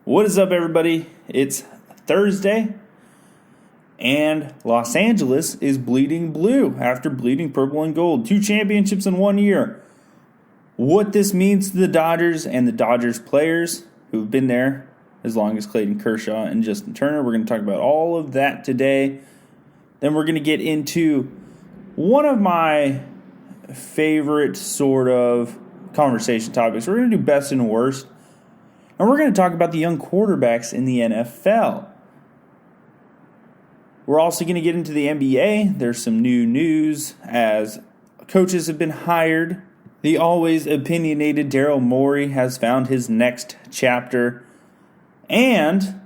What is up, everybody? It's Thursday, and Los Angeles is bleeding blue after bleeding purple and gold. 2 championships in 1 year. What this means to the Dodgers and the Dodgers players who've been there as long as Clayton Kershaw and Justin Turner. We're going to talk about all of that today. Then we're going to get into one of my favorite sort of conversation topics. We're going to do best and worst. And we're going to talk about the young quarterbacks in the NFL. We're also going to get into the NBA. There's some new news as coaches have been hired. The always opinionated Daryl Morey has found his next chapter. And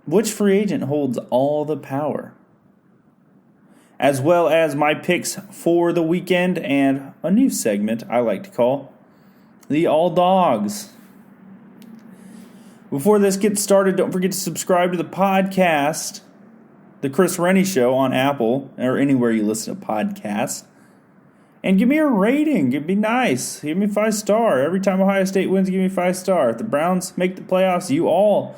which free agent holds all the power? As well as my picks for the weekend and a new segment I like to call the All Dawgs. Before this gets started, don't forget to subscribe to the podcast, The Chris Rennie Show on Apple or anywhere you listen to podcasts. And give me a rating. Give me nice. Give me 5-star. Every time Ohio State wins, give me 5-star. If the Browns make the playoffs, you all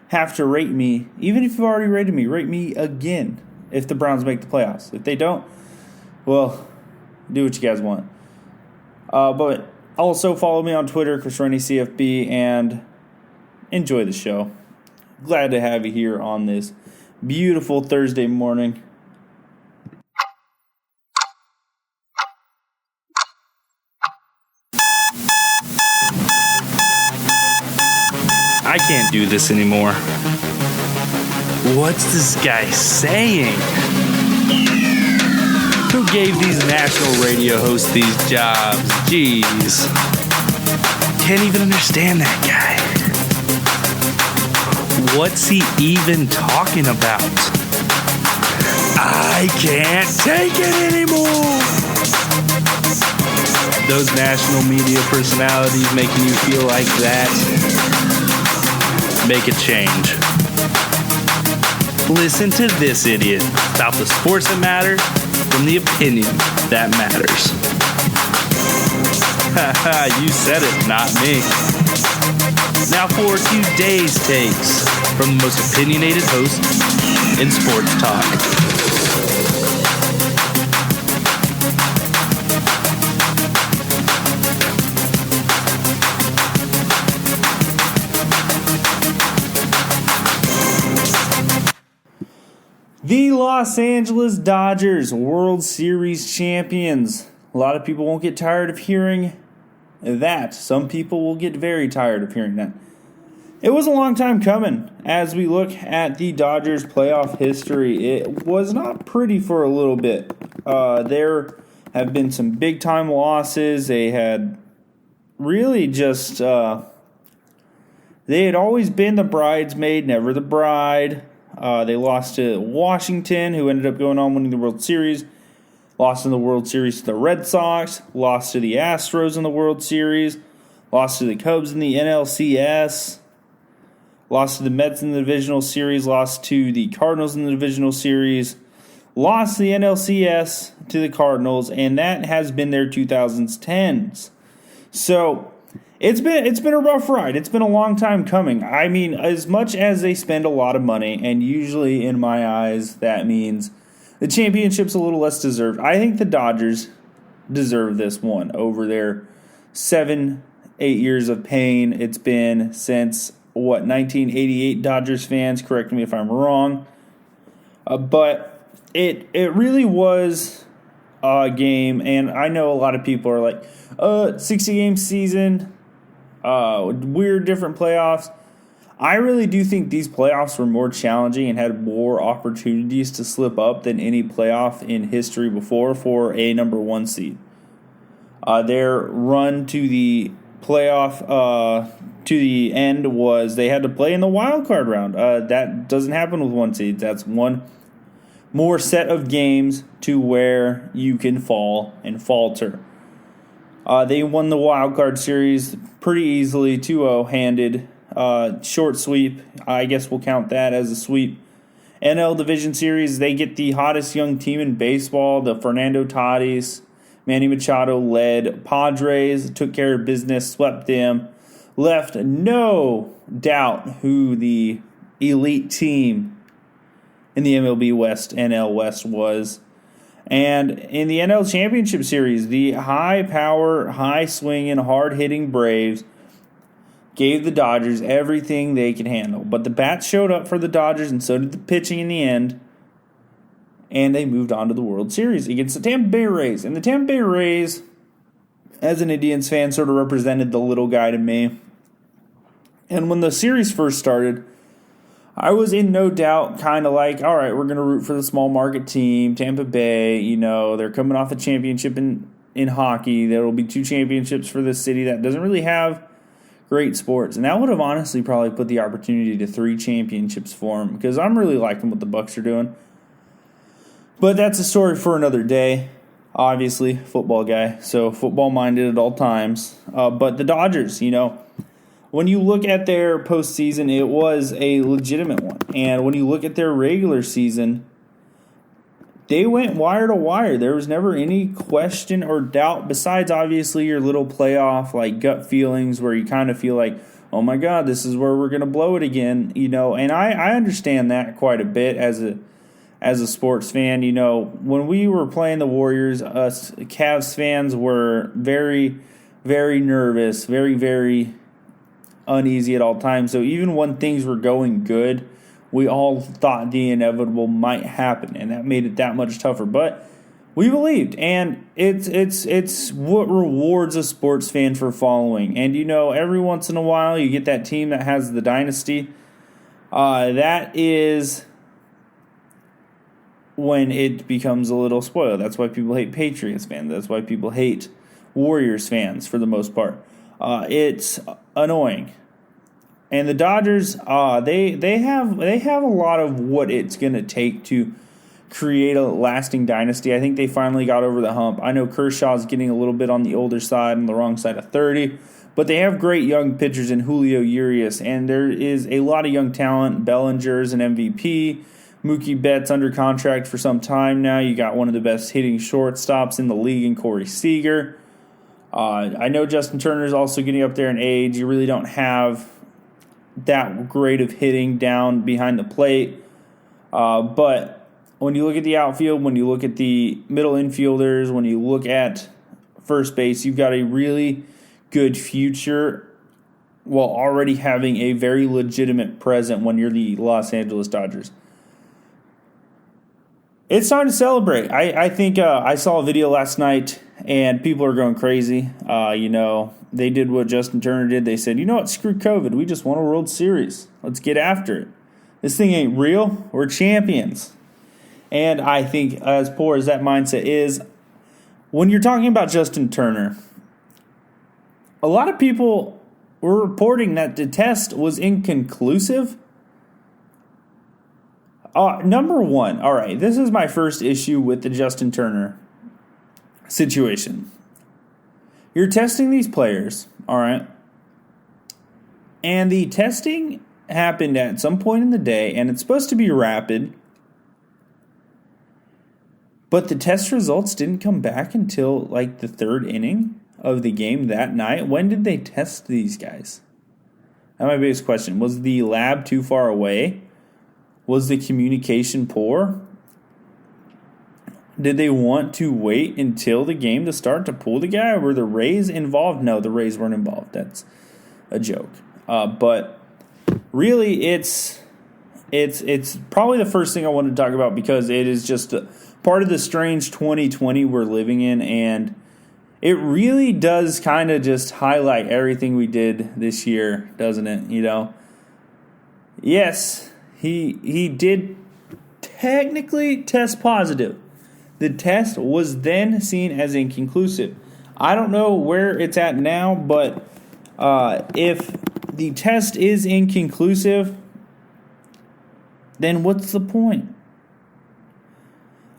have to rate me. Even if you've already rated me, rate me again if the Browns make the playoffs. If they don't, well, do what you guys want. But also follow me on Twitter, Chris Rennie CFB, and enjoy the show. Glad to have you here on this beautiful Thursday morning. I can't do this anymore. What's this guy saying? Who gave these national radio hosts these jobs? Jeez. Can't even understand that guy. What's he even talking about? I can't take it anymore. Those national media personalities making you feel like that. Make a change. Listen to this idiot about the sports that matter from the opinion that matters. Haha, you said it, not me. Now for today's takes from the most opinionated host in sports talk. The Los Angeles Dodgers, World Series champions. A lot of people won't get tired of hearing that. Some people will get very tired of hearing that. It was a long time coming. As we look at the Dodgers playoff history, it was not pretty for a little bit. There have been some big-time losses. They had really just... they had always been the bridesmaid, never the bride. They lost to Washington, who ended up going on winning the World Series. Lost in the World Series to the Red Sox. Lost to the Astros in the World Series. Lost to the Cubs in the NLCS. Lost to the Mets in the Divisional Series. Lost to the Cardinals in the Divisional Series. Lost the NLCS to the Cardinals, and that has been their 2010s. So it's been a rough ride. It's been a long time coming. I mean, as much as they spend a lot of money, and usually in my eyes that means the championship's a little less deserved. I think the Dodgers deserve this one over their 7-8 years of pain. It's been since, 1988, Dodgers fans? Correct me if I'm wrong. But it really was a game, and I know a lot of people are like, 60-game season, weird different playoffs. I really do think these playoffs were more challenging and had more opportunities to slip up than any playoff in history before for a number 1 seed. Their run to the playoff to the end was they had to play in the wild card round. That doesn't happen with 1 seed. That's one more set of games to where you can fall and falter. They won the wild card series pretty easily, 2-0 handed. Short sweep. I guess we'll count that as a sweep. NL Division Series, they get the hottest young team in baseball, the Fernando Tatis, Manny Machado led Padres, took care of business, swept them. left no doubt who the elite team in the MLB West, NL West was. And in the NL Championship Series, the high-power, high-swinging, hard-hitting Braves gave the Dodgers everything they could handle. But the bats showed up for the Dodgers, and so did the pitching in the end. And they moved on to the World Series against the Tampa Bay Rays. And the Tampa Bay Rays, as an Indians fan, sort of represented the little guy to me. And when the series first started, I was in no doubt kind of like, all right, we're going to root for the small market team, Tampa Bay. You know, they're coming off a championship in hockey. There will be 2 championships for this city that doesn't really have great sports. And that would have honestly probably put the opportunity to 3 championships for them, because I'm really liking what the Bucks are doing. But that's a story for another day. Obviously, football guy, so football-minded at all times. But the Dodgers, you know, when you look at their postseason, it was a legitimate one. And when you look at their regular season, they went wire to wire. There was never any question or doubt, besides obviously your little playoff like gut feelings where you kind of feel like, oh my God, this is where we're going to blow it again. You know, and I understand that quite a bit as a sports fan. You know, when we were playing the Warriors, us Cavs fans were very, very nervous, very, very uneasy at all times. So even when things were going good, we all thought the inevitable might happen, and that made it that much tougher. But we believed, and it's what rewards a sports fan for following. And you know, every once in a while, you get that team that has the dynasty. That is when it becomes a little spoiled. That's why people hate Patriots fans. That's why people hate Warriors fans for the most part. It's annoying. And the Dodgers, they have a lot of what it's going to take to create a lasting dynasty. I think they finally got over the hump. I know Kershaw's getting a little bit on the older side, on the wrong side of 30, but they have great young pitchers in Julio Urias, and there is a lot of young talent. Bellinger's an MVP. Mookie Betts under contract for some time now. You got one of the best hitting shortstops in the league in Corey Seager. I know Justin Turner's also getting up there in age. You really don't have that great of hitting down behind the plate. But when you look at the outfield, when you look at the middle infielders, when you look at first base, you've got a really good future while already having a very legitimate present when you're the Los Angeles Dodgers. It's time to celebrate. I think I saw a video last night, and people are going crazy. You know, they did what Justin Turner did. They said, you know what, screw COVID. We just won a World Series. Let's get after it. This thing ain't real. We're champions. And I think as poor as that mindset is, when you're talking about Justin Turner, a lot of people were reporting that the test was inconclusive. Number one, all right, this is my first issue with the Justin Turner situation. You're testing these players, all right, and the testing happened at some point in the day, and it's supposed to be rapid, but the test results didn't come back until like the 3rd inning of the game that night. When did they test these guys? That's my biggest question. Was the lab too far away? Was the communication poor? Did they want to wait until the game to start to pull the guy? Were the Rays involved? No, the Rays weren't involved. That's a joke. But really, it's probably the first thing I wanted to talk about because it is just part of the strange 2020 we're living in, and it really does kind of just highlight everything we did this year, doesn't it? You know, yes. He did technically test positive. The test was then seen as inconclusive. I don't know where it's at now, but if the test is inconclusive, then what's the point?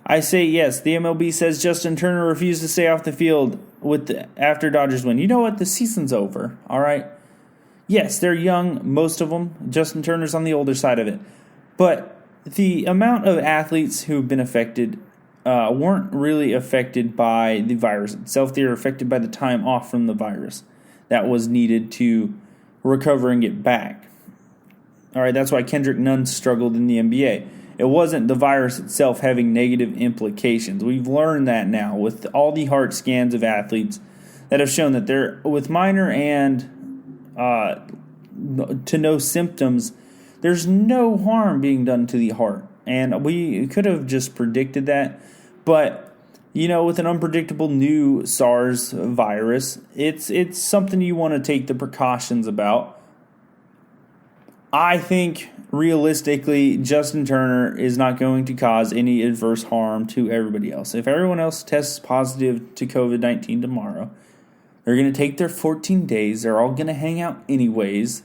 I say yes. The MLB says Justin Turner refused to stay off the field after Dodgers win. You know what? The season's over, all right? Yes, they're young, most of them. Justin Turner's on the older side of it. But the amount of athletes who've been affected weren't really affected by the virus itself. They were affected by the time off from the virus that was needed to recover and get back. All right, that's why Kendrick Nunn struggled in the NBA. It wasn't the virus itself having negative implications. We've learned that now with all the heart scans of athletes that have shown that they're with minor and to no symptoms, there's no harm being done to the heart. And we could have just predicted that. But, with an unpredictable new SARS virus, it's something you want to take the precautions about. I think, realistically, Justin Turner is not going to cause any adverse harm to everybody else. If everyone else tests positive to COVID-19 tomorrow, they're going to take their 14 days. They're all going to hang out anyways.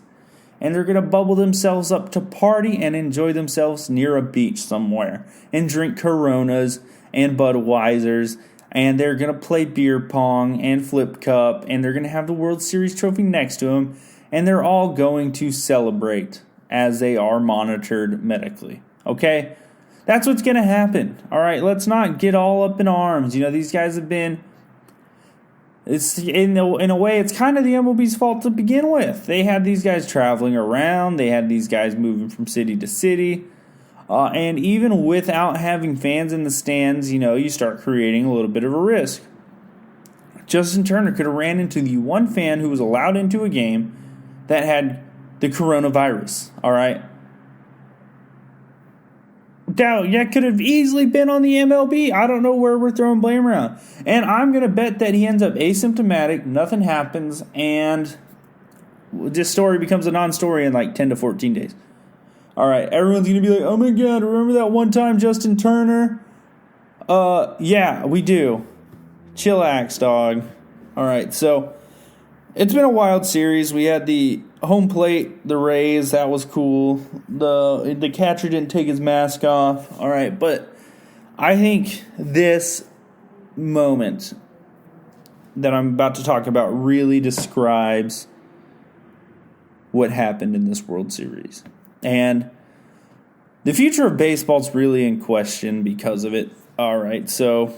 And they're going to bubble themselves up to party and enjoy themselves near a beach somewhere. And drink Coronas and Budweisers. And they're going to play beer pong and flip cup. And they're going to have the World Series trophy next to them. And they're all going to celebrate as they are monitored medically. Okay? That's what's going to happen. All right? Let's not get all up in arms. These guys have been... It's in a way, it's kind of the MLB's fault to begin with. They had these guys traveling around. They had these guys moving from city to city. And even without having fans in the stands, you start creating a little bit of a risk. Justin Turner could have ran into the one fan who was allowed into a game that had the coronavirus, all right? That could have easily been on the MLB. I don't know where we're throwing blame around. And I'm going to bet that he ends up asymptomatic, nothing happens, and this story becomes a non-story in like 10 to 14 days. All right, everyone's going to be like, oh my God, remember that one time Justin Turner? Yeah, we do. Chillax, dog. All right, so... It's been a wild series. We had the home plate, the Rays. That was cool. The catcher didn't take his mask off. All right, but I think this moment that I'm about to talk about really describes what happened in this World Series. And the future of baseball is really in question because of it. All right, so...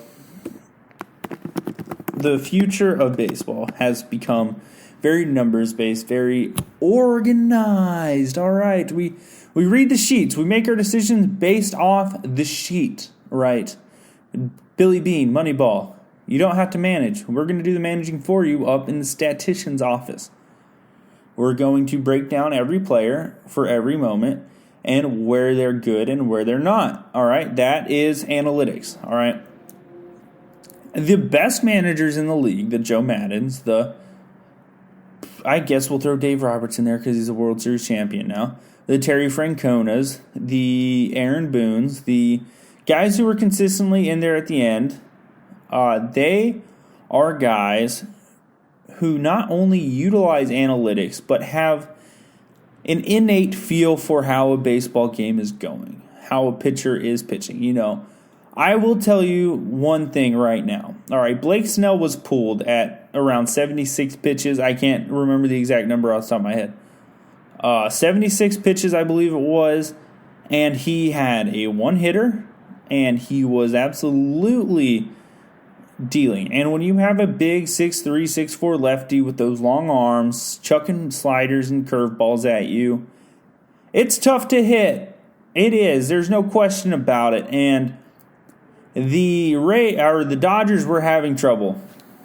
The future of baseball has become very numbers-based, very organized. All right, we read the sheets. We make our decisions based off the sheet, right? Billy Bean, Moneyball. You don't have to manage. We're going to do the managing for you up in the statistician's office. We're going to break down every player for every moment and where they're good and where they're not. All right, that is analytics. All right. The best managers in the league, the Joe Maddens, I guess we'll throw Dave Roberts in there because he's a World Series champion now, the Terry Franconas, the Aaron Boones, the guys who are consistently in there at the end, they are guys who not only utilize analytics but have an innate feel for how a baseball game is going, how a pitcher is pitching, I will tell you one thing right now. All right, Blake Snell was pulled at around 76 pitches. I can't remember the exact number off the top of my head. 76 pitches, I believe it was. And he had a one-hitter, and he was absolutely dealing. And when you have a big 6'3", 6'4" lefty with those long arms, chucking sliders and curveballs at you, it's tough to hit. It is. There's no question about it. And the Dodgers were having trouble.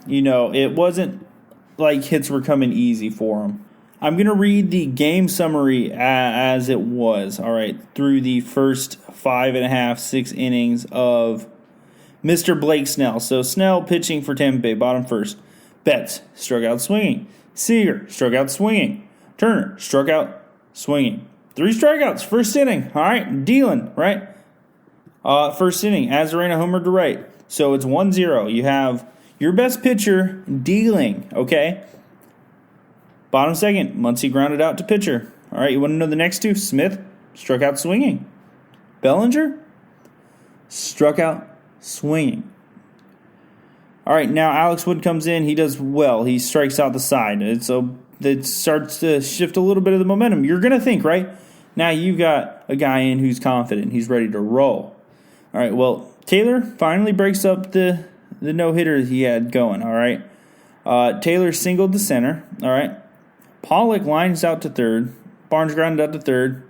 It wasn't like hits were coming easy for them. I'm going to read the game summary as it was, all right, through the first 5.5, 6 innings of Mr. Blake Snell. So Snell pitching for Tampa Bay, bottom first. Betts struck out swinging. Seager struck out swinging. Turner struck out swinging. 3 strikeouts, first inning, all right, dealing, right? First inning, Azarena homered to right. So it's 1-0. You have your best pitcher dealing, okay? Bottom second, Muncy grounded out to pitcher. All right, you want to know the next two? Smith struck out swinging. Bellinger struck out swinging. All right, now Alex Wood comes in. He does well. He strikes out the side. It starts to shift a little bit of the momentum. You're going to think, right? Now you've got a guy in who's confident. He's ready to roll. All right, well, Taylor finally breaks up the no-hitter he had going, all right? Taylor singled to center, all right? Pollock lines out to third. Barnes grounded out to third.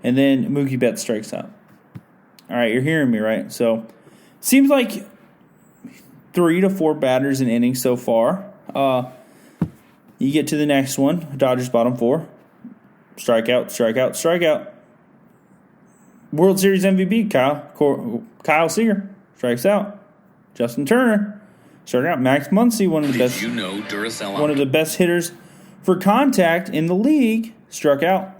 And then Mookie Betts strikes out. All right, you're hearing me, right? So, seems like 3 to 4 batters in innings so far. You get to the next one. Dodgers bottom 4. Strikeout, strikeout, strikeout. World Series MVP, Kyle Seager, strikes out. Justin Turner, strike out. Max Muncy, one of the best hitters for contact in the league, struck out.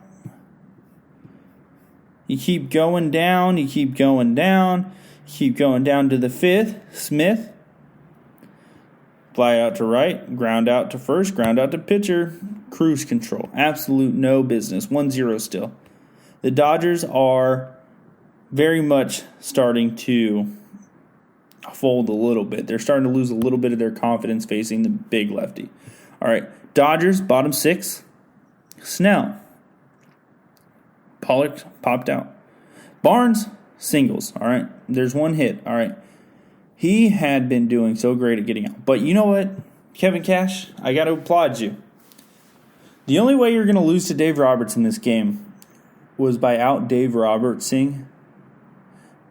You keep going down, you keep going down to the 5th. Smith, fly out to right, ground out to first, ground out to pitcher, cruise control. Absolute no business. 1-0 still. The Dodgers are very much starting to fold a little bit. They're starting to lose a little bit of their confidence facing the big lefty. All right, Dodgers, bottom 6. Snell. Pollock popped out. Barnes, singles. All right, there's one hit. All right. He had been doing so great at getting out. But you know what, Kevin Cash, I got to applaud you. The only way you're going to lose to Dave Roberts in this game was by out Dave Robertsing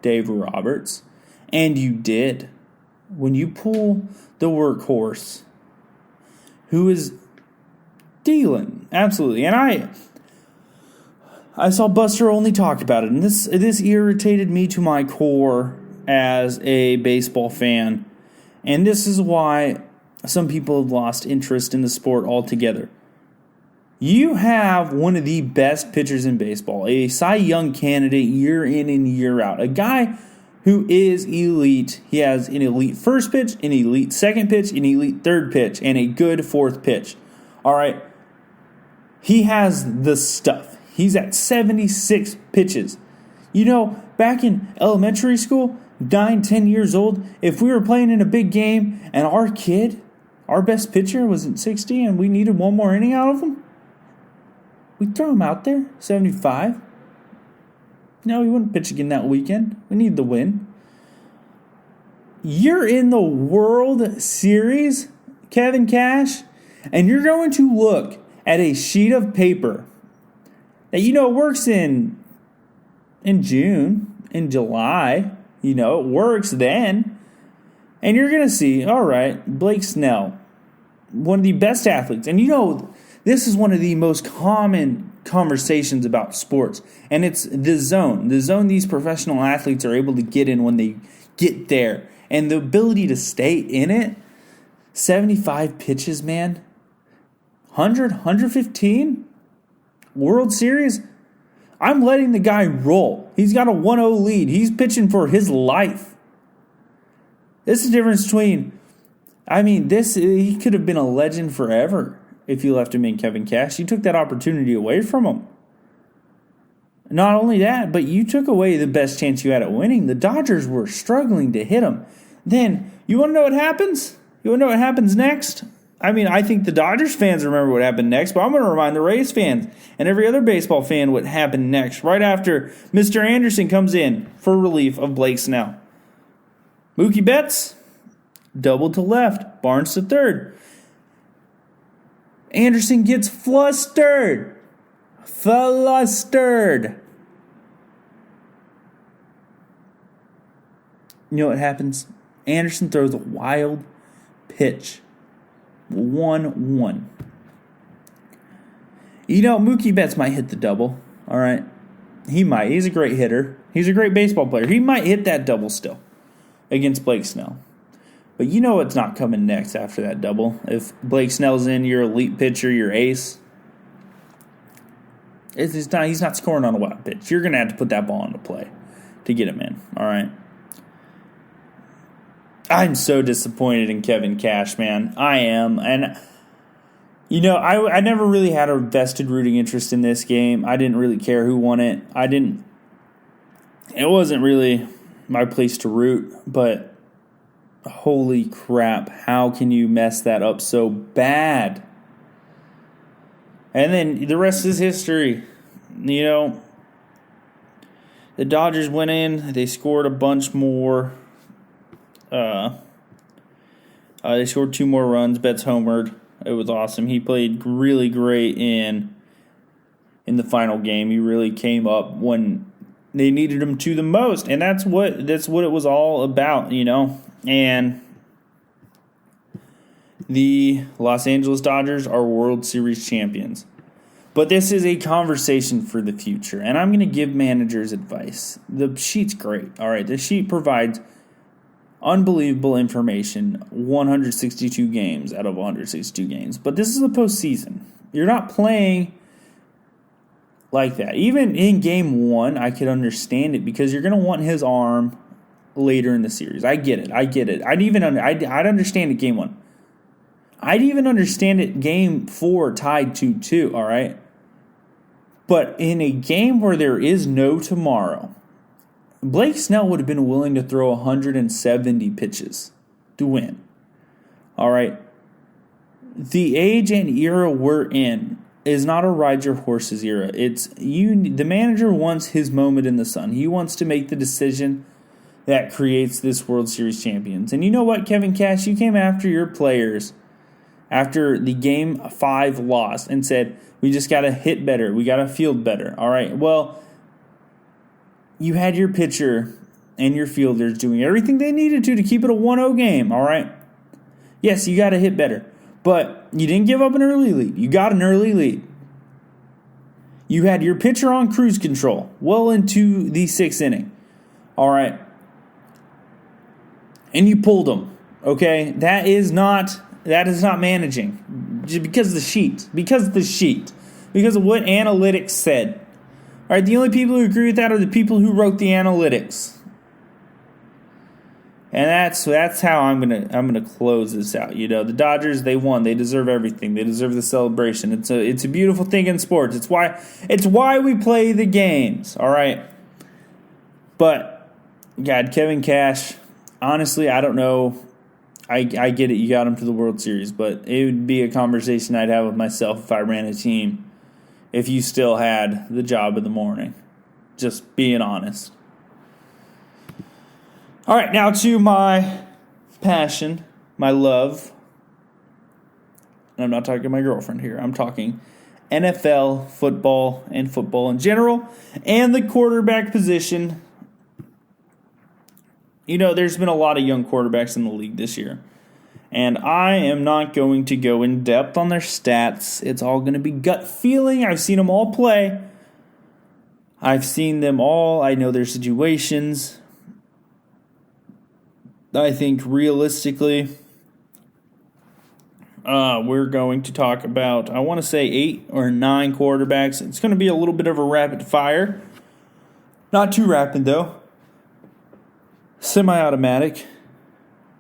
Dave Roberts. And you did. When you pull the workhorse, who is dealing, absolutely. And I saw Buster only talk about it, and this irritated me to my core as a baseball fan. And this is why some people have lost interest in the sport altogether. You have one of the best pitchers in baseball, a Cy Young candidate year in and year out, a guy who is elite. He has an elite first pitch, an elite second pitch, an elite third pitch, and a good fourth pitch. All right. He has the stuff. He's at 76 pitches. You know, back in elementary school, 9, 10 years old, if we were playing in a big game and our best pitcher was at 60 and we needed one more inning out of him, we'd throw him out there, 75. No, he wouldn't pitch again that weekend. We need the win. You're in the World Series, Kevin Cash, and you're going to look at a sheet of paper that works in June, in July. It works then. And you're going to see, all right, Blake Snell, one of the best athletes. And this is one of the most common conversations about sports. And it's the zone. The zone these professional athletes are able to get in when they get there. And the ability to stay in it. 75 pitches, man. 100, 115? World Series? I'm letting the guy roll. He's got a 1-0 lead. He's pitching for his life. This is the difference between, he could have been a legend forever if you left him in, Kevin Cash. You took that opportunity away from him. Not only that, but you took away the best chance you had at winning. The Dodgers were struggling to hit him. Then, you want to know what happens? You want to know what happens next? I think the Dodgers fans remember what happened next, but I'm going to remind the Rays fans and every other baseball fan what happened next, right after Mr. Anderson comes in for relief of Blake Snell. Mookie Betts, double to left, Barnes to third. Anderson gets flustered. You know what happens? Anderson throws a wild pitch. 1-1. Mookie Betts might hit the double. All right. He might. He's a great hitter. He's a great baseball player. He might hit that double still against Blake Snell. But what's not coming next after that double? If Blake Snell's in, your elite pitcher, your ace. He's not scoring on a wild pitch. You're going to have to put that ball into play to get him in. All right. I'm so disappointed in Kevin Cash, man. I am. And, I never really had a vested rooting interest in this game. I didn't really care who won it. It wasn't really my place to root, but holy crap, how can you mess that up so bad? And then the rest is history. The Dodgers went in. They scored a bunch more. They scored 2 more runs. Betts homered. It was awesome. He played really great in the final game. He really came up when they needed him to the most, and that's what it was all about, And the Los Angeles Dodgers are World Series champions. But this is a conversation for the future, and I'm going to give managers advice. The sheet's great, all right? The sheet provides unbelievable information, 162 games out of 162 games. But this is the postseason. You're not playing like that. Even in game one, I could understand it because you're going to want his arm later in the series. I get it. I'd understand it game one. I'd even understand it game 4 tied 2-2, all right? But in a game where there is no tomorrow, Blake Snell would have been willing to throw 170 pitches to win. All right? The age and era we're in is not a ride your horses era. It's the manager wants his moment in the sun. He wants to make the decision that creates this World Series champions. And you know what, Kevin Cash? You came after your players after the Game 5 loss and said, we just got to hit better. We got to field better. All right, well, you had your pitcher and your fielders doing everything they needed to keep it a 1-0 game, all right? Yes, you got to hit better, but you didn't give up an early lead. You got an early lead. You had your pitcher on cruise control well into the 6th inning, all right? And you pulled them, okay? That is not managing. Just because of the sheet. Because of what analytics said. All right, the only people who agree with that are the people who wrote the analytics. And that's how I'm gonna close this out. The Dodgers, they won. They deserve everything. They deserve the celebration. It's a beautiful thing in sports. It's why we play the games. All right. But God, Kevin Cash, honestly, I don't know. I get it. You got him to the World Series, but it would be a conversation I'd have with myself if I ran a team. If you still had the job in the morning, just being honest. All right, now to my passion, my love. And I'm not talking to my girlfriend here. I'm talking NFL football and football in general, and the quarterback position. There's been a lot of young quarterbacks in the league this year. And I am not going to go in depth on their stats. It's all going to be gut feeling. I've seen them all play. I've seen them all. I know their situations. I think realistically, we're going to talk about, I want to say 8 or 9 quarterbacks. It's going to be a little bit of a rapid fire. Not too rapid, though. Semi-automatic,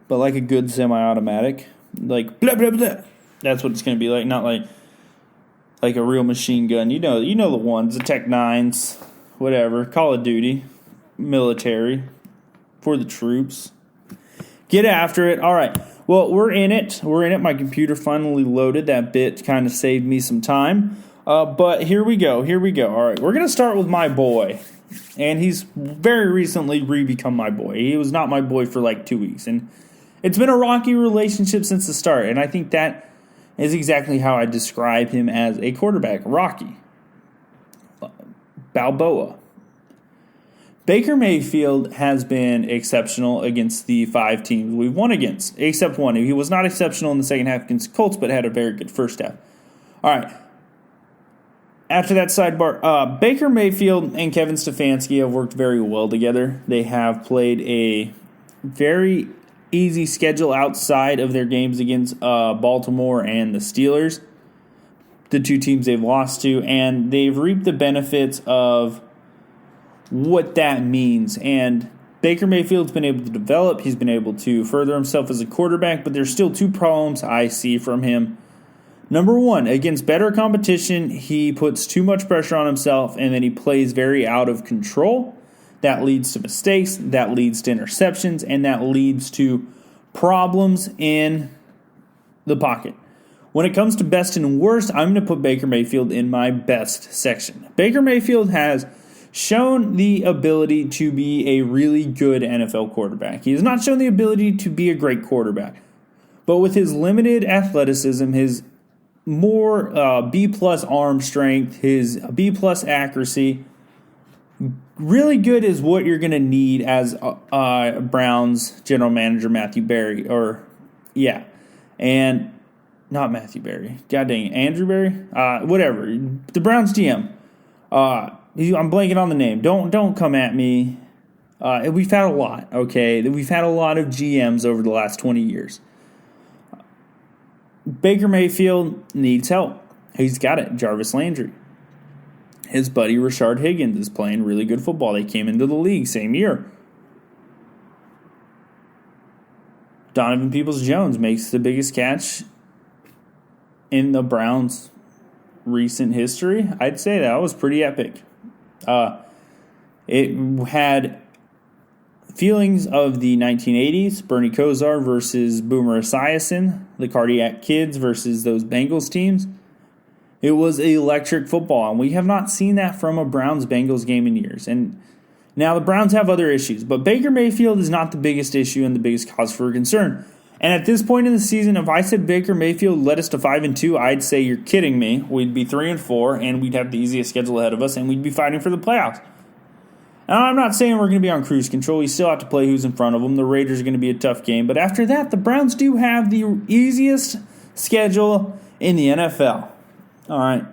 but like a good semi-automatic. Like, blah, blah, blah. That's what it's going to be like, not like a real machine gun. You know the ones, the Tech 9s, whatever, Call of Duty, military, for the troops. Get after it. All right. Well, we're in it. My computer finally loaded. That bit kind of saved me some time. But here we go. All right. We're going to start with my boy. And he's very recently re-become my boy. He was not my boy for like 2 weeks. And it's been a rocky relationship since the start. And I think that is exactly how I describe him as a quarterback. Rocky. Balboa. Baker Mayfield has been exceptional against the 5 teams we've won against, except one. He was not exceptional in the second half against the Colts, but had a very good first half. All right. After that sidebar, Baker Mayfield and Kevin Stefanski have worked very well together. They have played a very easy schedule outside of their games against Baltimore and the Steelers, the 2 teams they've lost to, and they've reaped the benefits of what that means. And Baker Mayfield's been able to develop. He's been able to further himself as a quarterback, but there's still 2 problems I see from him. Number 1, against better competition, he puts too much pressure on himself, and then he plays very out of control. That leads to mistakes, that leads to interceptions, and that leads to problems in the pocket. When it comes to best and worst, I'm going to put Baker Mayfield in my best section. Baker Mayfield has shown the ability to be a really good NFL quarterback. He has not shown the ability to be a great quarterback. But with his limited athleticism, his more B plus arm strength, his B plus accuracy. Really good is what you're going to need as Browns general manager Matthew Berry, and not Matthew Berry. God dang it, Andrew Berry, whatever. The Browns GM. I'm blanking on the name. Don't come at me. We've had a lot. Okay, we've had a lot of GMs over the last 20 years. Baker Mayfield needs help. He's got it. Jarvis Landry. His buddy Rashard Higgins is playing really good football. They came into the league same year. Donovan Peoples-Jones makes the biggest catch in the Browns' recent history. I'd say that was pretty epic. It had feelings of the 1980s, Bernie Kosar versus Boomer Esiason, the Cardiac Kids versus those Bengals teams. It was electric football, and we have not seen that from a Browns-Bengals game in years. And now the Browns have other issues, but Baker Mayfield is not the biggest issue and the biggest cause for concern. And at this point in the season, if I said Baker Mayfield led us to 5-2, I'd say you're kidding me. We'd be 3-4, and we'd have the easiest schedule ahead of us, and we'd be fighting for the playoffs. And I'm not saying we're going to be on cruise control. We still have to play who's in front of them. The Raiders are going to be a tough game. But after that, the Browns do have the easiest schedule in the NFL. All right.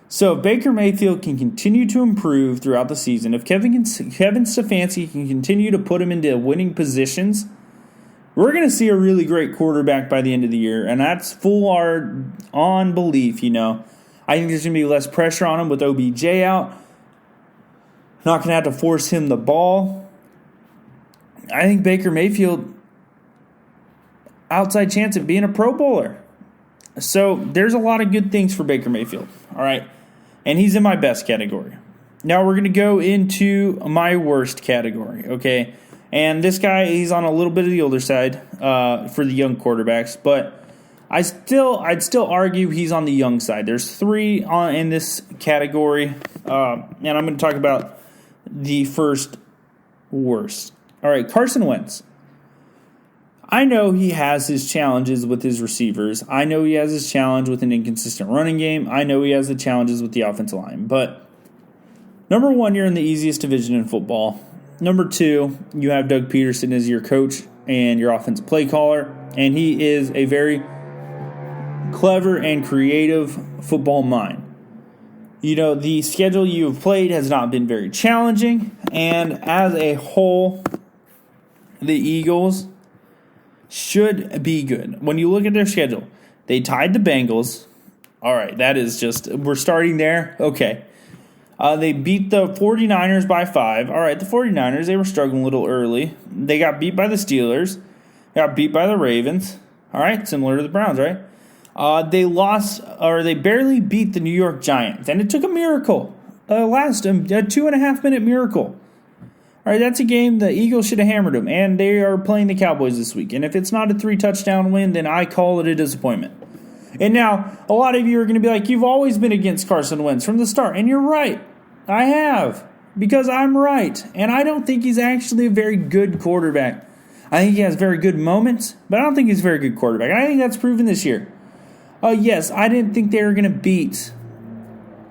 So if Baker Mayfield can continue to improve throughout the season, if Kevin Stefanski can continue to put him into winning positions, we're going to see a really great quarterback by the end of the year. And that's full on belief, I think there's going to be less pressure on him with OBJ out. Not going to have to force him the ball. I think Baker Mayfield, outside chance of being a Pro Bowler. So there's a lot of good things for Baker Mayfield. All right. And he's in my best category. Now we're going to go into my worst category. Okay. And this guy, he's on a little bit of the older side for the young quarterbacks. But I'd still argue he's on the young side. There's three in this category. And I'm going to talk about the first worst. All right, Carson Wentz. I know he has his challenges with his receivers. I know he has his challenge with an inconsistent running game. I know he has the challenges with the offensive line. But number one, you're in the easiest division in football. Number two, you have Doug Peterson as your coach and your offensive play caller. And he is a very clever and creative football mind. The schedule you've played has not been very challenging, and as a whole, the Eagles should be good. When you look at their schedule, they tied the Bengals. All right, that is we're starting there. Okay. They beat the 49ers by 5. All right, the 49ers, they were struggling a little early. They got beat by the Steelers. They got beat by the Ravens. All right, similar to the Browns, right? They barely beat the New York Giants, and it took a miracle. A 2.5-minute miracle. All right, that's a game the Eagles should have hammered them, and they are playing the Cowboys this week. And if it's not a 3-touchdown win, then I call it a disappointment. And now, a lot of you are going to be like, you've always been against Carson Wentz from the start, and you're right. I have, because I'm right, and I don't think he's actually a very good quarterback. I think he has very good moments, but I don't think he's a very good quarterback. And I think that's proven this year. Yes, I didn't think they were going to beat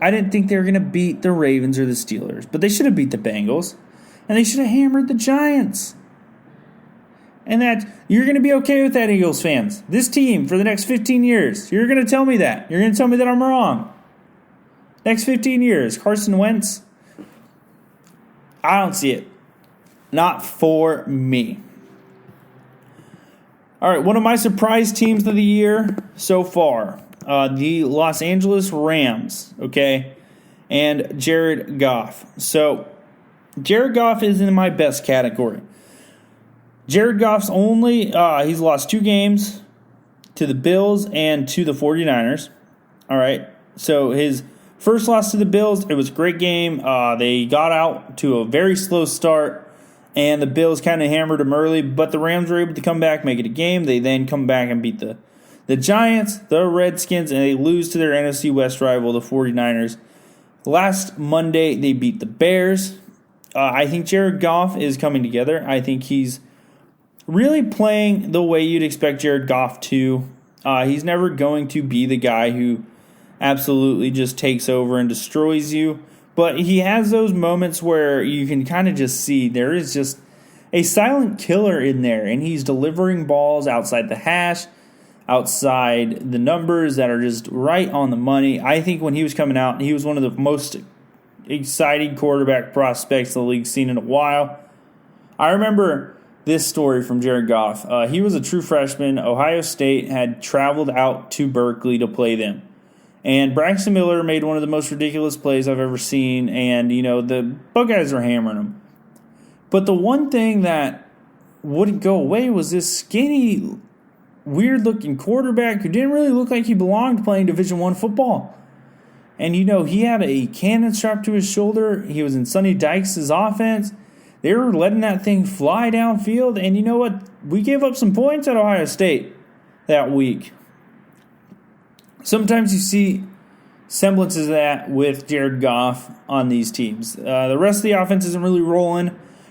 the Ravens or the Steelers, but they should have beat the Bengals, and they should have hammered the Giants. And that you're going to be okay with that, Eagles fans. This team for the next 15 years, you're going to tell me that. You're going to tell me that I'm wrong. Next 15 years, Carson Wentz, I don't see it. Not for me. All right, one of my surprise teams of the year so far, the Los Angeles Rams, okay, and Jared Goff. So, Jared Goff is in my best category. Jared Goff's he's lost 2 games to the Bills and to the 49ers. All right, so his first loss to the Bills, it was a great game. They got out to a very slow start. And the Bills kind of hammered them early, but the Rams were able to come back, make it a game. They then come back and beat the Giants, the Redskins, and they lose to their NFC West rival, the 49ers. Last Monday, they beat the Bears. I think Jared Goff is coming together. I think he's really playing the way you'd expect Jared Goff to He's never going to be the guy who absolutely just takes over and destroys you. But he has those moments where you can kind of just see there is just a silent killer in there, and he's delivering balls outside the hash, outside the numbers that are just right on the money. I think when he was coming out, he was one of the most exciting quarterback prospects the league's seen in a while. I remember this story from Jared Goff. He was a true freshman. Ohio State had traveled out to Berkeley to play them. And Braxton Miller made one of the most ridiculous plays I've ever seen, and, the Buckeyes are hammering him. But the one thing that wouldn't go away was this skinny, weird-looking quarterback who didn't really look like he belonged playing Division I football. And, he had a cannon strapped to his shoulder. He was in Sonny Dykes' offense. They were letting that thing fly downfield, and you know what? We gave up some points at Ohio State that week. Sometimes you see semblances of that with Jared Goff on these teams. The rest of the offense isn't really rolling,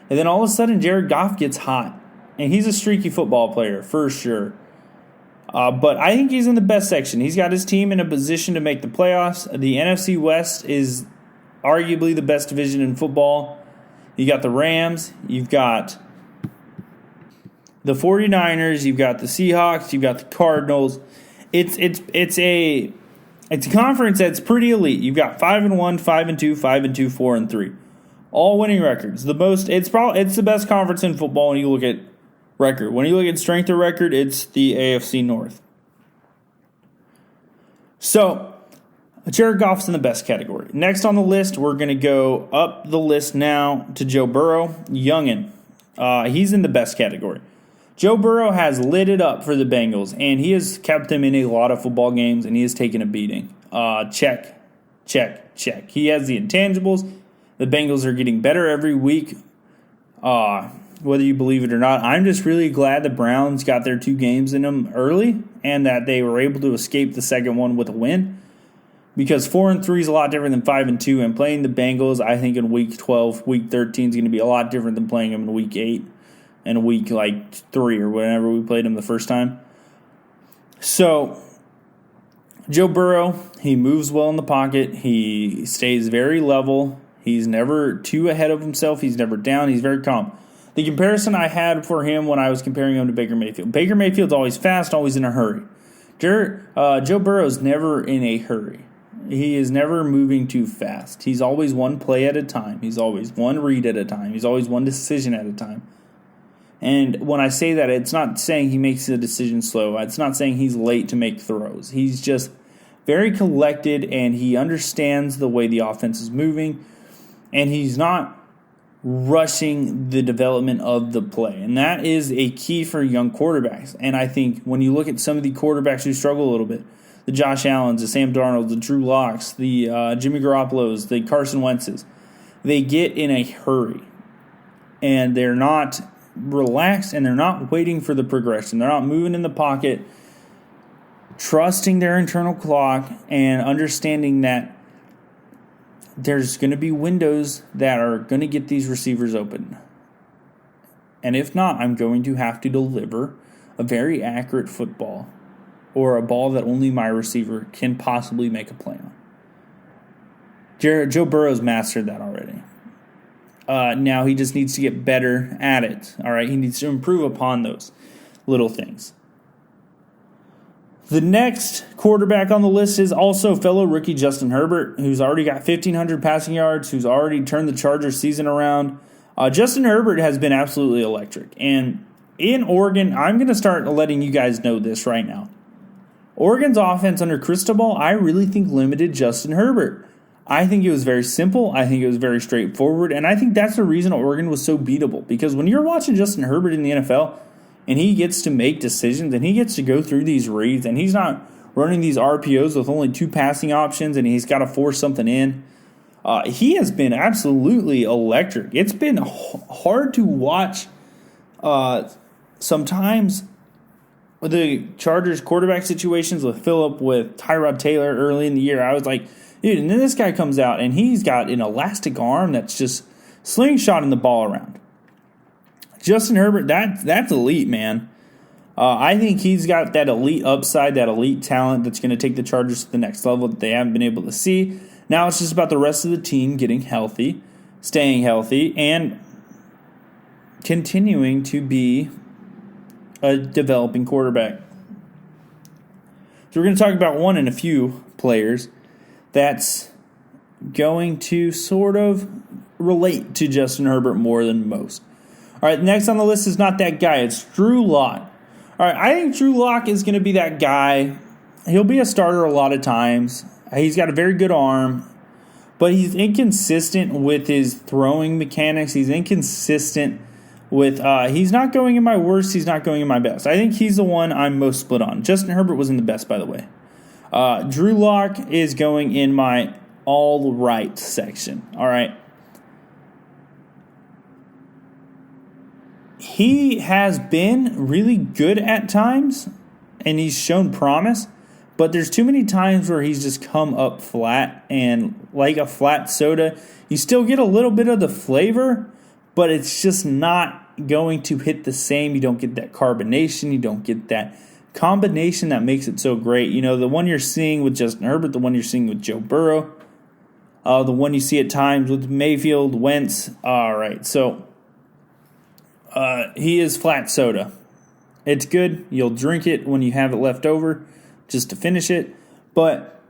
and then all of a sudden Jared Goff gets hot. And he's a streaky football player, for sure. But I think he's in the best section. He's got his team in a position to make the playoffs. The NFC West is arguably the best division in football. You got the Rams, you've got the 49ers, you've got the Seahawks, you've got the Cardinals. It's a conference that's pretty elite. You've got 5-1, 5-2, 5-2, 4-3, all winning records. It's the best conference in football when you look at record. When you look at strength of record, it's the AFC North. So Jared Goff's in the best category. Next on the list, we're going to go up the list now to Joe Burrow, youngin. He's in the best category. Joe Burrow has lit it up for the Bengals, and he has kept them in a lot of football games, and he has taken a beating. Check. He has the intangibles. The Bengals are getting better every week, whether you believe it or not. I'm just really glad the Browns got their 2 games in them early and that they were able to escape the second one with a win, because 4-3 is a lot different than 5-2, and playing the Bengals, I think, in Week 12, Week 13 is going to be a lot different than playing them in Week 8. In a week 3 or whenever we played him the first time. So, Joe Burrow, he moves well in the pocket. He stays very level. He's never too ahead of himself. He's never down. He's very calm. The comparison I had for him when I was comparing him to Baker Mayfield. Baker Mayfield's always fast, always in a hurry. Joe Burrow's never in a hurry. He is never moving too fast. He's always one play at a time. He's always one read at a time. He's always one decision at a time. And when I say that, it's not saying he makes the decision slow. It's not saying he's late to make throws. He's just very collected, and he understands the way the offense is moving, and he's not rushing the development of the play. And that is a key for young quarterbacks. And I think when you look at some of the quarterbacks who struggle a little bit, the Josh Allens, the Sam Darnolds, the Drew Locks, the Jimmy Garoppolos, the Carson Wentzes, they get in a hurry, and they're not relaxed, and they're not waiting for the progression. They're not moving in the pocket, trusting their internal clock, and understanding that there's going to be windows that are going to get these receivers open. And if not, I'm going to have to deliver a very accurate football or a ball that only my receiver can possibly make a play on. Joe Burrow's mastered that already. Now he just needs to get better at it. All right, he needs to improve upon those little things. The next quarterback on the list is also fellow rookie Justin Herbert, who's already got 1,500 passing yards, who's already turned the Chargers season around. Justin Herbert has been absolutely electric. And in Oregon, I'm going to start letting you guys know this right now. Oregon's offense under Cristobal, I really think limited Justin Herbert. I think it was very simple. I think it was very straightforward. And I think that's the reason Oregon was so beatable. Because when you're watching Justin Herbert in the NFL and he gets to make decisions and he gets to go through these reads and he's not running these RPOs with only 2 passing options and he's got to force something in, he has been absolutely electric. It's been hard to watch sometimes with the Chargers quarterback situations with Phillip, with Tyrod Taylor early in the year. I was like, dude, and then this guy comes out, and he's got an elastic arm that's just slingshotting the ball around. Justin Herbert, that's elite, man. I think he's got that elite upside, that elite talent that's going to take the Chargers to the next level that they haven't been able to see. Now it's just about the rest of the team getting healthy, staying healthy, and continuing to be a developing quarterback. So we're going to talk about one in a few players that's going to sort of relate to Justin Herbert more than most. All right, next on the list is not that guy. It's Drew Lock. All right, I think Drew Lock is going to be that guy. He'll be a starter a lot of times. He's got a very good arm, but he's inconsistent with his throwing mechanics. He's inconsistent with he's not going in my worst. He's not going in my best. I think he's the one I'm most split on. Justin Herbert was in the best, by the way. Drew Lock is going in my all right section. All right. He has been really good at times, and he's shown promise, but there's too many times where he's just come up flat, and like a flat soda, you still get a little bit of the flavor, but it's just not going to hit the same. You don't get that carbonation. You don't get that combination that makes it so great. You know, the one you're seeing with Justin Herbert, the one you're seeing with Joe Burrow, the one you see at times with Mayfield, Wentz. All right, so he is flat soda. It's good. You'll drink it when you have it left over just to finish it, but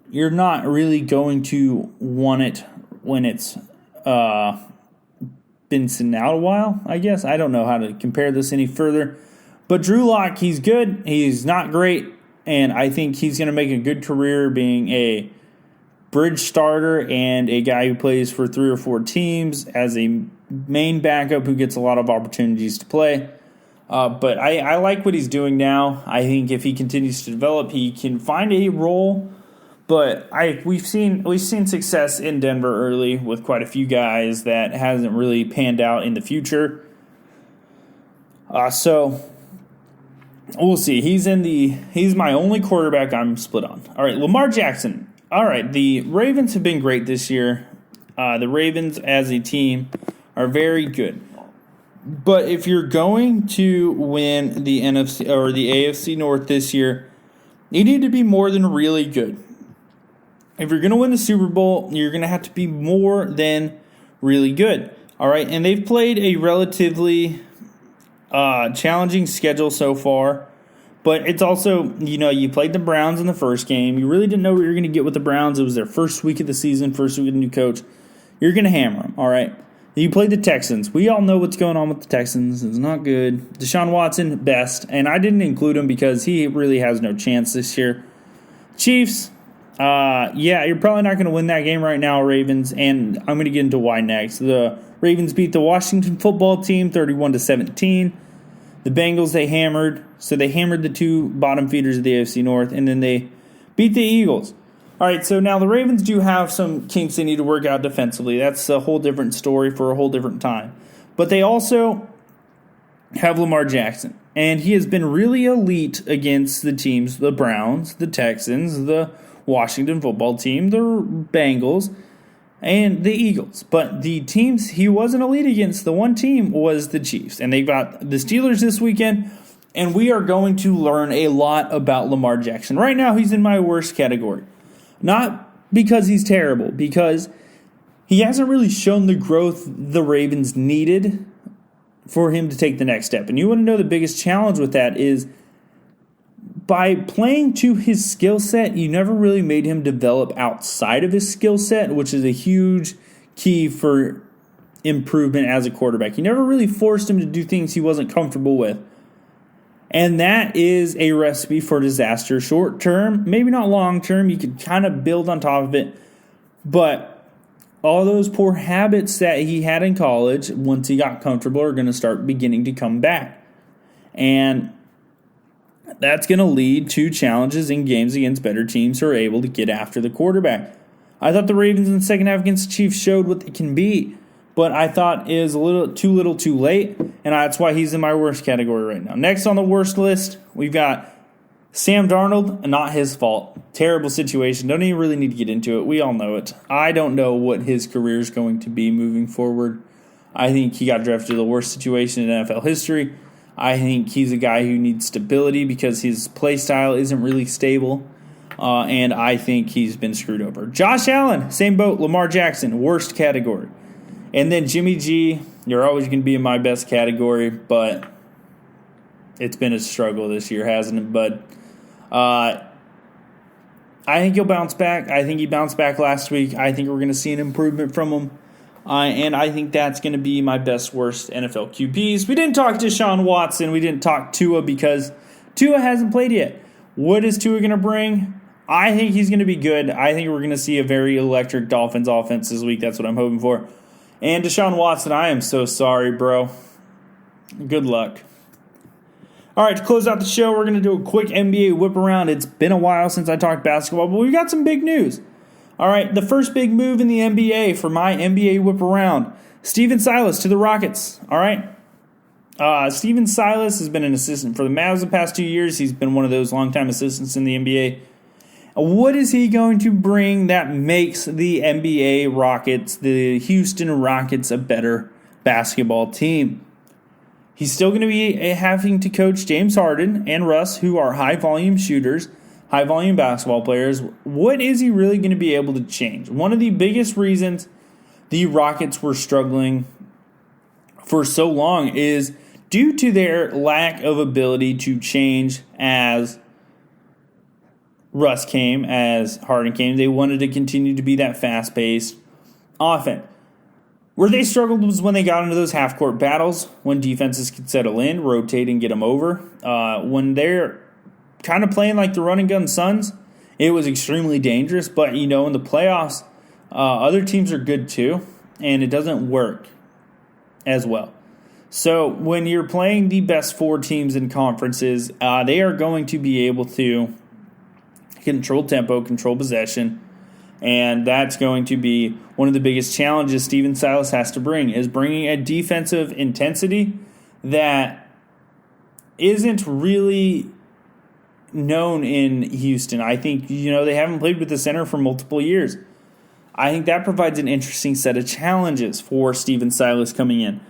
you're not really going to want it when it's been sitting out a while, I guess. I don't know how to compare this any further. But Drew Lock, he's good. He's not great, and I think he's going to make a good career being a bridge starter and a guy who plays for 3 or 4 teams as a main backup who gets a lot of opportunities to play. But I like what he's doing now. I think if he continues to develop, he can find a role. But we've seen success in Denver early with quite a few guys that hasn't really panned out in the future. So we'll see. He's my only quarterback I'm split on. All right, Lamar Jackson. All right, the Ravens have been great this year. The Ravens as a team are very good. But if you're going to win the NFC or the AFC North this year, you need to be more than really good. If you're going to win the Super Bowl, you're going to have to be more than really good. All right, and they've played a relatively challenging schedule so far. But it's also, you played the Browns in the first game. You really didn't know what you were going to get with the Browns. It was their first week of the season, first week of the new coach. You're going to hammer them, all right? You played the Texans. We all know what's going on with the Texans. It's not good. Deshaun Watson, best. And I didn't include him because he really has no chance this year. Chiefs, you're probably not going to win that game right now, Ravens. And I'm going to get into why next. The Ravens beat the Washington football team 31-17. The Bengals, they hammered. So they hammered the 2 bottom feeders of the AFC North, and then they beat the Eagles. All right, so now the Ravens do have some kinks they need to work out defensively. That's a whole different story for a whole different time. But they also have Lamar Jackson, and he has been really elite against the teams, the Browns, the Texans, the Washington football team, the Bengals, and the Eagles. But the teams he wasn't elite against, the one team was the Chiefs. And they got the Steelers this weekend, and we are going to learn a lot about Lamar Jackson. Right now, he's in my worst category. Not because he's terrible, because he hasn't really shown the growth the Ravens needed for him to take the next step. And you want to know the biggest challenge with that is by playing to his skill set, you never really made him develop outside of his skill set, which is a huge key for improvement as a quarterback. You never really forced him to do things he wasn't comfortable with. And that is a recipe for disaster. Short term, maybe not long term. You can kind of build on top of it. But all those poor habits that he had in college, once he got comfortable, are going to start beginning to come back. And that's going to lead to challenges in games against better teams who are able to get after the quarterback. I thought the Ravens in the second half against the Chiefs showed what they can be. But I thought it was a little too late, and that's why he's in my worst category right now. Next on the worst list, we've got Sam Darnold, not his fault. Terrible situation. Don't even really need to get into it. We all know it. I don't know what his career is going to be moving forward. I think he got drafted to the worst situation in NFL history. I think he's a guy who needs stability because his play style isn't really stable. And I think he's been screwed over. Josh Allen, same boat. Lamar Jackson, worst category. And then Jimmy G, you're always going to be in my best category, but it's been a struggle this year, hasn't it? But I think he'll bounce back. I think he bounced back last week. I think we're going to see an improvement from him. And I think that's going to be my best, worst NFL QBs. We didn't talk Deshaun Watson. We didn't talk Tua because Tua hasn't played yet. What is Tua going to bring? I think he's going to be good. I think we're going to see a very electric Dolphins offense this week. That's what I'm hoping for. And Deshaun Watson, I am so sorry, bro. Good luck. All right, to close out the show, we're going to do a quick NBA whip around. It's been a while since I talked basketball, but we've got some big news. All right, the first big move in the NBA for my NBA whip around. Steven Silas to the Rockets. All right. Steven Silas has been an assistant for the Mavs the past 2 years. He's been one of those longtime assistants in the NBA. What is he going to bring that makes the NBA Rockets, the Houston Rockets, a better basketball team? He's still going to be having to coach James Harden and Russ, who are high-volume shooters, high-volume basketball players. What is he really going to be able to change? One of the biggest reasons the Rockets were struggling for so long is due to their lack of ability to change as Russ came, as Harden came. They wanted to continue to be that fast-paced offense. Where they struggled was when they got into those half-court battles, when defenses could settle in, rotate, and get them over. When they're kind of playing like the run-and-gun Suns, it was extremely dangerous. But, in the playoffs, other teams are good too, and it doesn't work as well. So when you're playing the best four teams in conferences, they are going to be able to control tempo, control possession, and that's going to be one of the biggest challenges Steven Silas has to bring, is bringing a defensive intensity that isn't really known in Houston. I think, they haven't played with the center for multiple years. I think that provides an interesting set of challenges for Steven Silas coming in.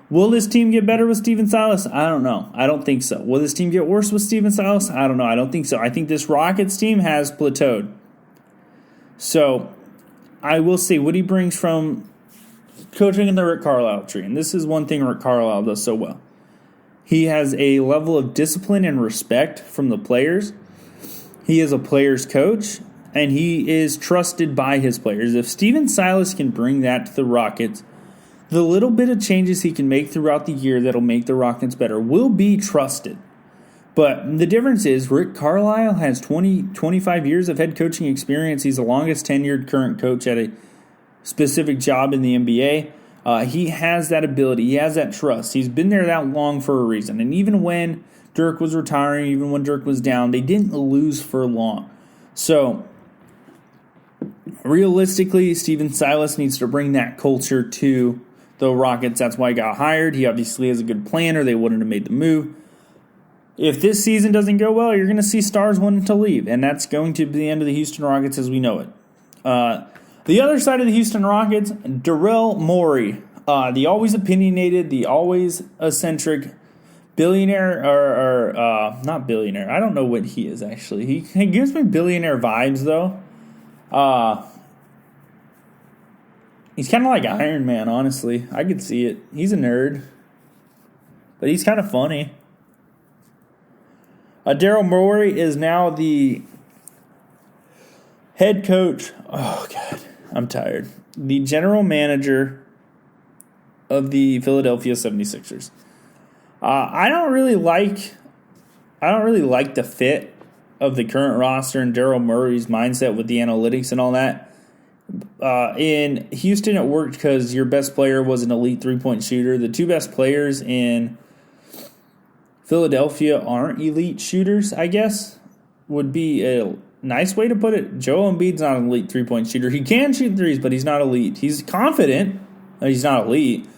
Will this team get better with Steven Silas? I don't know. I don't think so. Will this team get worse with Steven Silas? I don't know. I don't think so. I think this Rockets team has plateaued. So I will see what he brings from coaching in the Rick Carlisle tree. And this is one thing Rick Carlisle does so well. He has a level of discipline and respect from the players. He is a player's coach, and he is trusted by his players. If Steven Silas can bring that to the Rockets, the little bit of changes he can make throughout the year that'll make the Rockets better will be trusted. But the difference is Rick Carlisle has 25 years of head coaching experience. He's the longest tenured current coach at a specific job in the NBA. He has that ability. He has that trust. He's been there that long for a reason. And even when Dirk was retiring, even when Dirk was down, they didn't lose for long. So realistically, Steven Silas needs to bring that culture to the Rockets. That's why he got hired. He obviously has a good plan, or they wouldn't have made the move. If this season doesn't go well, you're going to see stars wanting to leave, and that's going to be the end of the Houston Rockets as we know it. The other side of the Houston Rockets, Daryl Morey, the always opinionated, the always eccentric billionaire, or not billionaire. I don't know what he is, actually. He gives me billionaire vibes, though. He's kind of like Iron Man, honestly. I could see it. He's a nerd. But he's kind of funny. Daryl Morey is now the head coach. Oh, God. I'm tired. The general manager of the Philadelphia 76ers. I don't really like the fit of the current roster and Daryl Morey's mindset with the analytics and all that. In Houston, it worked because your best player was an elite three-point shooter. The two best players in Philadelphia aren't elite shooters, I guess, would be a nice way to put it. Joel Embiid's not an elite three-point shooter. He can shoot threes, but he's not elite. He's confident, but he's not elite.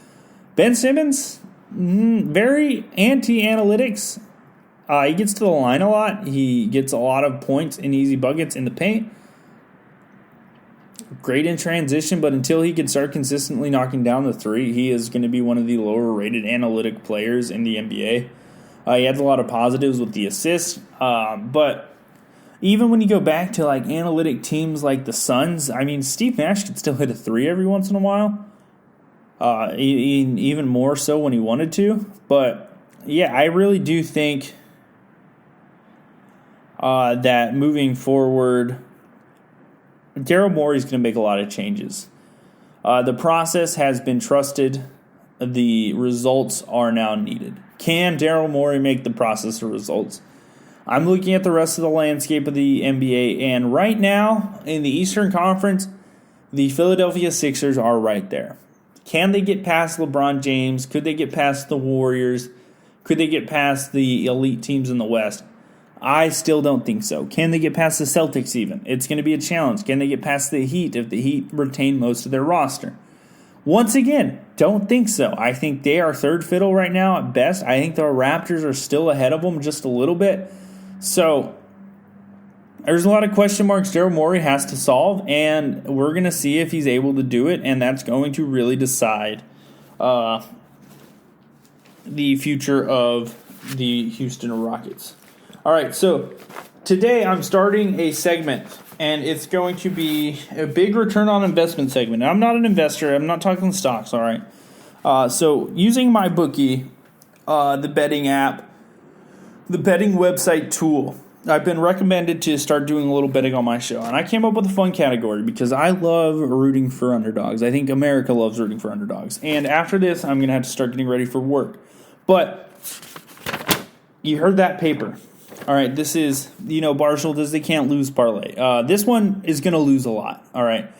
Ben Simmons, very anti-analytics. He gets to the line a lot. He gets a lot of points and easy buckets in the paint. Great in transition, but until he can start consistently knocking down the three, he is going to be one of the lower-rated analytic players in the NBA. He has a lot of positives with the assists, but even when you go back to like analytic teams like the Suns, I mean, Steve Nash could still hit a three every once in a while, even more so when he wanted to. But yeah, I really do think that moving forward, Daryl Morey is going to make a lot of changes. The process has been trusted. The results are now needed. Can Daryl Morey make the process of results? I'm looking at the rest of the landscape of the NBA, and right now in the Eastern Conference, the Philadelphia Sixers are right there. Can they get past LeBron James? Could they get past the Warriors? Could they get past the elite teams in the West? I still don't think so. Can they get past the Celtics even? It's going to be a challenge. Can they get past the Heat if the Heat retain most of their roster? Once again, don't think so. I think they are third fiddle right now at best. I think the Raptors are still ahead of them just a little bit. So there's a lot of question marks Daryl Morey has to solve, and we're going to see if he's able to do it, and that's going to really decide the future of the Houston Rockets. All right, so today I'm starting a segment, and it's going to be a big return on investment segment. Now, I'm not an investor. I'm not talking stocks, all right? So using my bookie, the betting app, the betting website tool, I've been recommended to start doing a little betting on my show. And I came up with a fun category because I love rooting for underdogs. I think America loves rooting for underdogs. And after this, I'm going to have to start getting ready for work. But you heard that paper. All right, this is, Barstool does they can't lose parlay. This one is going to lose a lot, all right?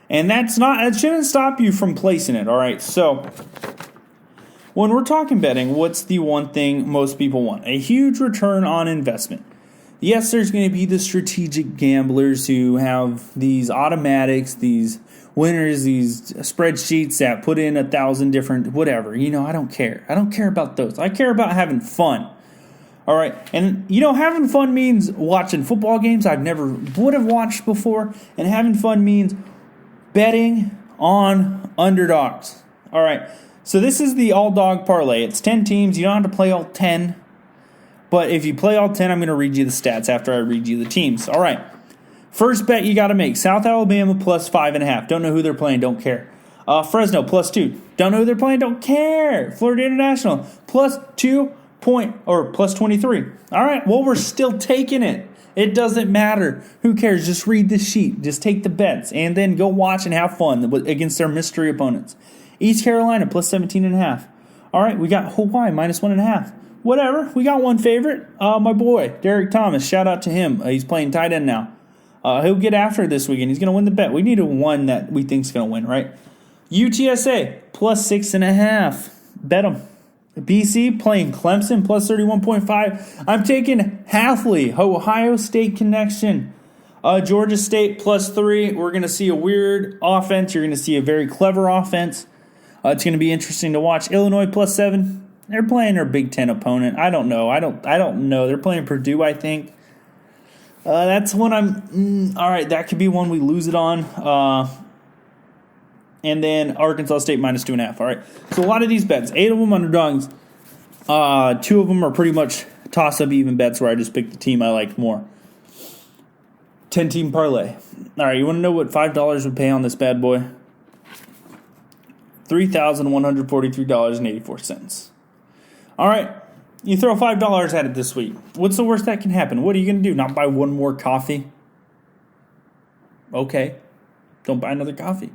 And that shouldn't stop you from placing it, all right? So when we're talking betting, what's the one thing most people want? A huge return on investment. Yes, there's going to be the strategic gamblers who have these automatics, these winners, these spreadsheets that put in 1,000 different whatever. I don't care. I don't care about those. I care about having fun. All right, and having fun means watching football games I've never would have watched before, and having fun means betting on underdogs. All right, so this is the All Dawgs Parlay. It's 10 teams. You don't have to play all 10, but if you play all 10, I'm going to read you the stats after I read you the teams. All right, first bet you got to make: South Alabama plus 5.5. Don't know who they're playing. Don't care. Fresno plus 2. Don't know who they're playing. Don't care. Florida International plus 2. Plus 23. All right, well, we're still taking it. It doesn't matter. Who cares? Just read the sheet. Just take the bets and then go watch and have fun against their mystery opponents. East Carolina plus 17.5. All right, we got Hawaii minus 1.5. Whatever. We got one favorite. My boy, Derek Thomas. Shout out to him. He's playing tight end now. He'll get after it this weekend. He's going to win the bet. We need a one that we think is going to win, right? UTSA plus 6.5. Bet them. BC playing Clemson plus 31.5. I'm taking Halfley, Ohio State connection. Georgia State plus 3. We're going to see a weird offense. You're going to see a very clever offense. It's going to be interesting to watch. Illinois plus 7. They're playing their Big Ten opponent. I don't know. I don't know. They're playing Purdue, I think. That's one all right, that could be one we lose it on. And then Arkansas State minus 2.5. All right. So a lot of these bets, 8 of them underdogs. 2 of them are pretty much toss-up even bets where I just pick the team I like more. 10-team parlay. All right. You want to know what $5 would pay on this bad boy? $3,143.84. All right. You throw $5 at it this week. What's the worst that can happen? What are you going to do? Not buy one more coffee? Okay. Don't buy another coffee.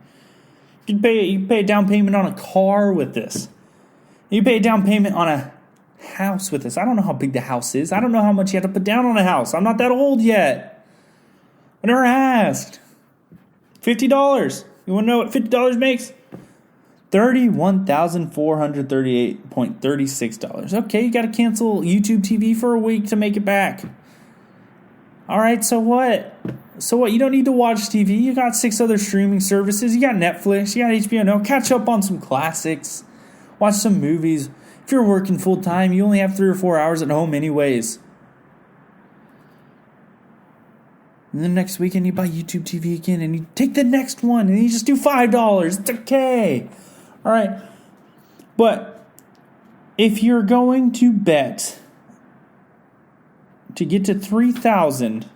You pay a down payment on a car with this. You pay a down payment on a house with this. I don't know how big the house is. I don't know how much you have to put down on a house. I'm not that old yet. I never asked. $50. You want to know what $50 makes? $31,438.36. Okay, you got to cancel YouTube TV for a week to make it back. All right, so what? So what? You don't need to watch TV. You got 6 other streaming services. You got Netflix. You got HBO Now. Catch up on some classics. Watch some movies. If you're working full time, you only have 3 or 4 hours at home anyways. And then next weekend you buy YouTube TV again and you take the next one and you just do $5. It's okay. All right. But if you're going to bet to get to 3,000,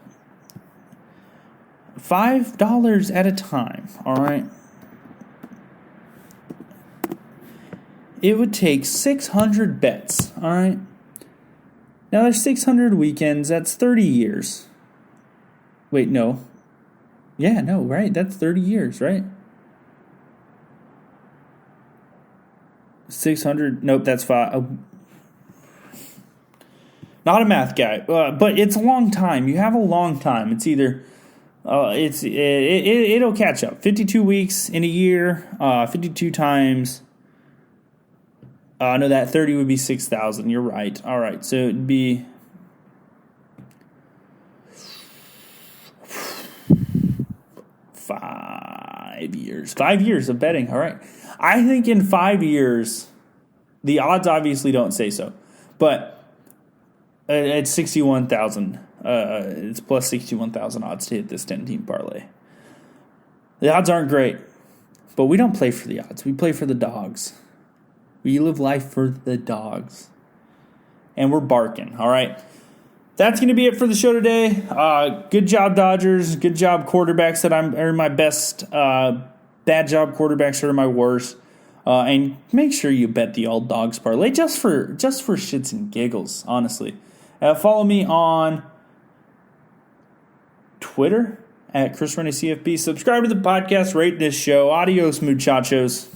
$5 at a time, all right? It would take 600 bets, all right? Now, there's 600 weekends. That's 30 years. Wait, no. Yeah, no, right? That's 30 years, right? 600. Nope, that's 5. Not a math guy, but it's a long time. You have a long time. It's either it'll catch up. 52 weeks in a year, 52 times. No, that 30 would be 6,000. You're right. All right, so it'd be 5 years. 5 years of betting. All right. I think in 5 years, the odds obviously don't say so, but it's 61,000. It's plus 61,000 odds to hit this 10-team parlay. The odds aren't great, but we don't play for the odds. We play for the dogs. We live life for the dogs. And we're barking, all right? That's going to be it for the show today. Good job, Dodgers. Good job, quarterbacks that are my best. Bad job, quarterbacks that are my worst. And make sure you bet the All Dawgs Parlay just for shits and giggles, honestly. Follow me on Twitter at ChrisRennieCFB. Subscribe to the podcast. Rate this show. Adios, muchachos.